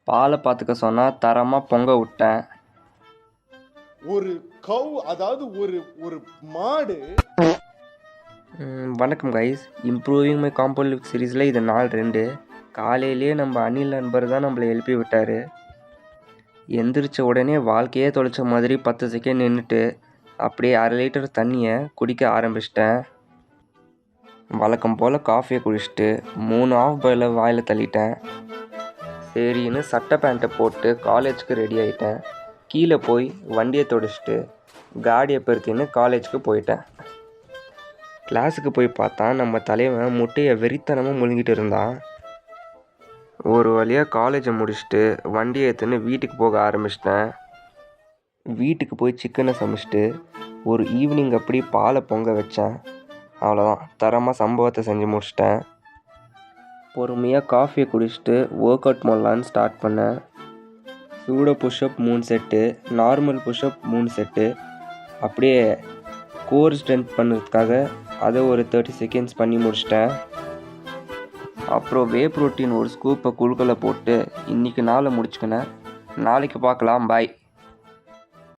பாலை பார்த்துக்க சொன்னால் தரமாக பொங்க விட்டேன். ஒரு கவ் அதாவது ஒரு ஒரு மாடு. வணக்கம் guys, improving my compound living சீரீஸில் இது நாள் 2. காலையிலேயே நம்ம அனில் நண்பர் தான் நம்மளை எழுப்பி விட்டார். எந்திரிச்ச உடனே வாழ்க்கையே தொலைச்ச மாதிரி 10 செகண்ட் நின்றுட்டு அப்படியே 1/2 லிட்டர் தண்ணியை குடிக்க ஆரம்பிச்சிட்டேன். வழக்கம் போல் காஃபியை குடிச்சிட்டு 3 ஆஃப் பாயிலை வாயில் தள்ளிட்டேன். சரின்னு சட்டை பேண்ட்டை போட்டு காலேஜுக்கு ரெடி ஆகிட்டேன். கீழே போய் வண்டியை துடைச்சிட்டு காடியை பெருத்தின்னு காலேஜுக்கு போயிட்டேன். கிளாஸுக்கு போய் பார்த்தா நம்ம தலைவன் முட்டையை வெறித்தனமாக முழுங்கிட்டு இருந்தான். ஒரு வழியாக காலேஜை முடிச்சுட்டு வண்டியை எடுத்துன்னு வீட்டுக்கு போக ஆரம்பிச்சிட்டேன். வீட்டுக்கு போய் சிக்கனை சமைச்சிட்டு ஒரு ஈவினிங் அப்படி பாலை பொங்க வச்சேன். அவ்வளோதான், தரமாக சம்பவத்தை செஞ்சு முடிச்சிட்டேன். பொறுமையாக காஃபியை குடிச்சிட்டு ஒர்க் அவுட் பண்ணலான்னு ஸ்டார்ட் பண்ணேன். Pseudo pushup 3 set, normal pushup 3 set, அப்படியே கோர் ஸ்ட்ரென்த் பண்ணுறதுக்காக அதை ஒரு 30 செகண்ட்ஸ் பண்ணி முடிச்சிட்டேன். அப்புறம் வே ப்ரோட்டீன் ஒரு ஸ்கூப்பை குழுக்களை போட்டு இன்றைக்கி நாளை முடிச்சுக்கினேன். நாளைக்கு பார்க்கலாம், பாய்.